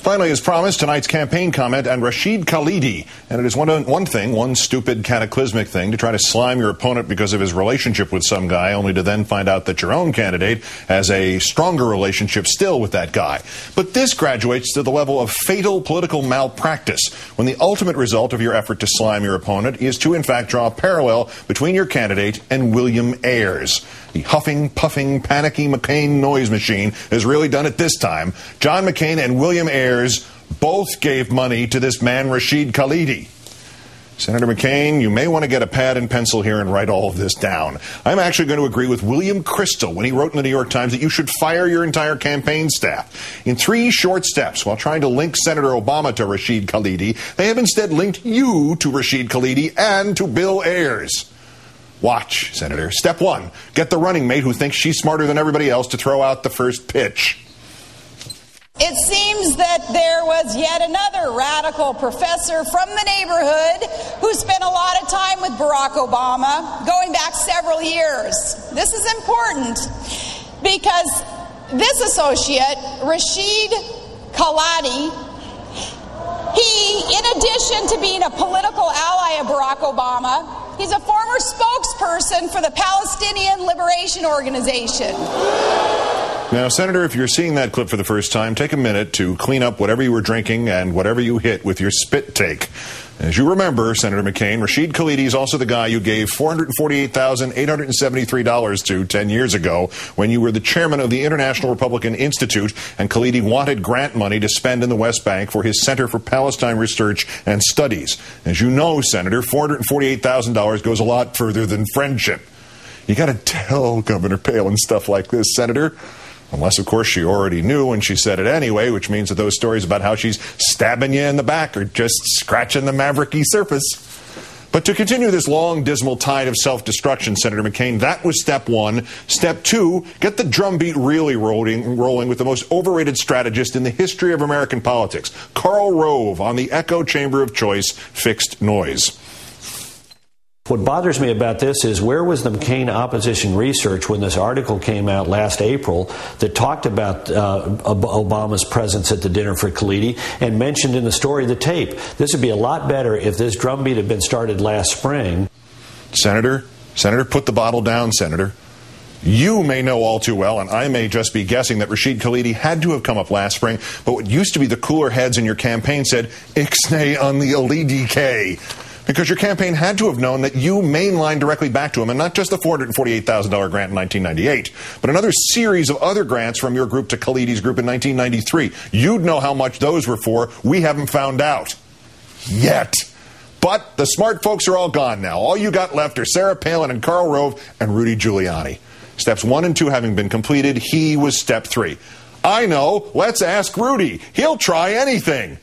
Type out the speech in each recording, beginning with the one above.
Finally, as promised, tonight's campaign comment on Rashid Khalidi. And it is one stupid, cataclysmic thing to try to slime your opponent because of his relationship with some guy, only to then find out that your own candidate has a stronger relationship still with that guy. But this graduates to the level of fatal political malpractice, when the ultimate result of your effort to slime your opponent is to, in fact, draw a parallel between your candidate and William Ayers. The huffing, puffing, panicky McCain noise machine has really done it this time. John McCain and William Ayers both gave money to this man, Rashid Khalidi. Senator McCain, you may want to get a pad and pencil here and write all of this down. I'm actually going to agree with William Crystal when he wrote in the New York Times that you should fire your entire campaign staff. In 3 short steps, while trying to link Senator Obama to Rashid Khalidi, they have instead linked you to Rashid Khalidi and to Bill Ayers. Watch, Senator. Step 1, get the running mate who thinks she's smarter than everybody else to throw out the first pitch. It seems that there was yet another radical professor from the neighborhood who spent a lot of time with Barack Obama, going back several years. This is important because this associate, Rashid Khalidi, he, in addition to being a political ally of Barack Obama, he's a former spokesperson for the Palestinian Liberation Organization. Now, Senator, if you're seeing that clip for the first time, take a minute to clean up whatever you were drinking and whatever you hit with your spit take. As you remember, Senator McCain, Rashid Khalidi is also the guy you gave $448,873 to 10 years ago when you were the chairman of the International Republican Institute, and Khalidi wanted grant money to spend in the West Bank for his Center for Palestine Research and Studies. As you know, Senator, $448,000 goes a lot further than friendship. You got to tell Governor Palin stuff like this, Senator. Unless, of course, she already knew and she said it anyway, which means that those stories about how she's stabbing you in the back are just scratching the mavericky surface. But to continue this long, dismal tide of self-destruction, Senator McCain, that was step 1. Step 2, get the drumbeat really rolling with the most overrated strategist in the history of American politics, Karl Rove, on the echo chamber of choice, fixed noise. What bothers me about this is, where was the McCain opposition research when this article came out last April that talked about Obama's presence at the dinner for Khalidi and mentioned in the story the tape? This would be a lot better if this drumbeat had been started last spring. Senator, put the bottle down, Senator. You may know all too well, and I may just be guessing, that Rashid Khalidi had to have come up last spring, but what used to be the cooler heads in your campaign said, Ixnay on the LDK. Because your campaign had to have known that you mainlined directly back to him, and not just the $448,000 grant in 1998, but another series of other grants from your group to Khalidi's group in 1993. You'd know how much those were for. We haven't found out. Yet. But the smart folks are all gone now. All you got left are Sarah Palin and Karl Rove and Rudy Giuliani. Steps 1 and 2 having been completed, he was step 3. I know. Let's ask Rudy. He'll try anything.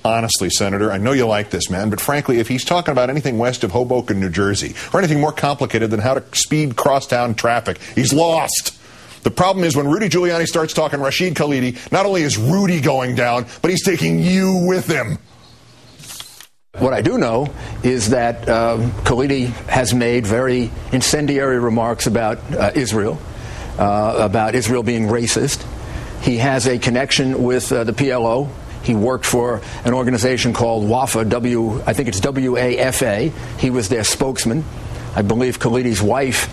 Honestly, Senator, I know you like this man, but frankly, if he's talking about anything west of Hoboken, New Jersey, or anything more complicated than how to speed crosstown traffic, he's lost. The problem is when Rudy Giuliani starts talking Rashid Khalidi, not only is Rudy going down, but he's taking you with him. What I do know is that Khalidi has made very incendiary remarks about Israel being racist. He has a connection with the PLO. He worked for an organization called WAFA, I think it's W-A-F-A. He was their spokesman. I believe Khalidi's wife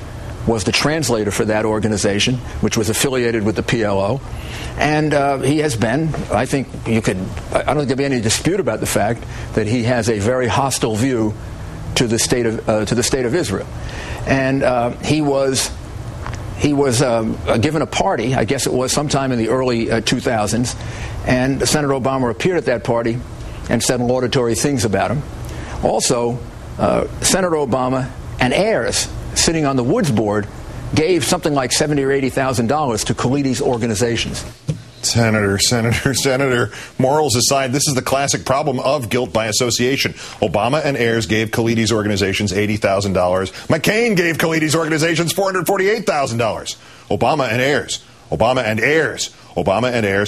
was the translator for that organization, which was affiliated with the PLO. And he has been, I think I don't think there'd be any dispute about the fact that he has a very hostile view to the state of Israel. And he was given a party, I guess it was sometime in the early 2000s, and Senator Obama appeared at that party and said laudatory things about him. Also, Senator Obama and Ayers, sitting on the Woods board, gave something like $70,000 or $80,000 to Khalidi's organizations. Senator, morals aside, this is the classic problem of guilt by association. Obama and Ayers gave Khalidi's organizations $80,000. McCain gave Khalidi's organizations $448,000. Obama and Ayers,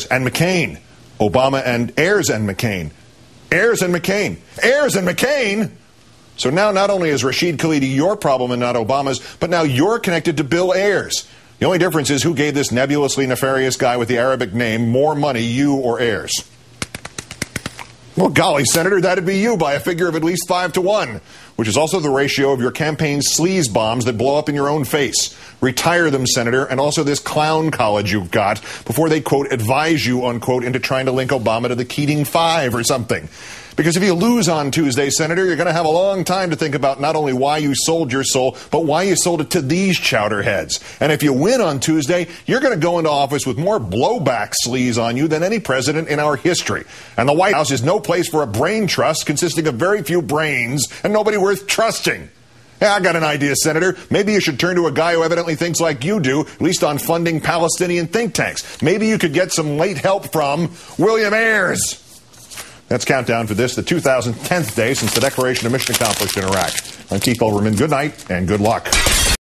and McCain. Obama and Ayers and McCain. So now not only is Rashid Khalidi your problem and not Obama's, but now you're connected to Bill Ayers. The only difference is who gave this nebulously nefarious guy with the Arabic name more money, you or Ayers. Well, golly, Senator, that'd be you by a figure of at least 5-1, which is also the ratio of your campaign sleaze bombs that blow up in your own face. Retire them, Senator, and also this clown college you've got before they, quote, advise you, unquote, into trying to link Obama to the Keating Five or something. Because if you lose on Tuesday, Senator, you're going to have a long time to think about not only why you sold your soul, but why you sold it to these chowderheads. And if you win on Tuesday, you're going to go into office with more blowback sleaze on you than any president in our history. And the White House is no place for a brain trust consisting of very few brains and nobody worth trusting. Yeah, I got an idea, Senator. Maybe you should turn to a guy who evidently thinks like you do, at least on funding Palestinian think tanks. Maybe you could get some late help from William Ayers. That's countdown for this, the 2010th day since the declaration of mission accomplished in Iraq. I'm Keith Olbermann. Good night and good luck.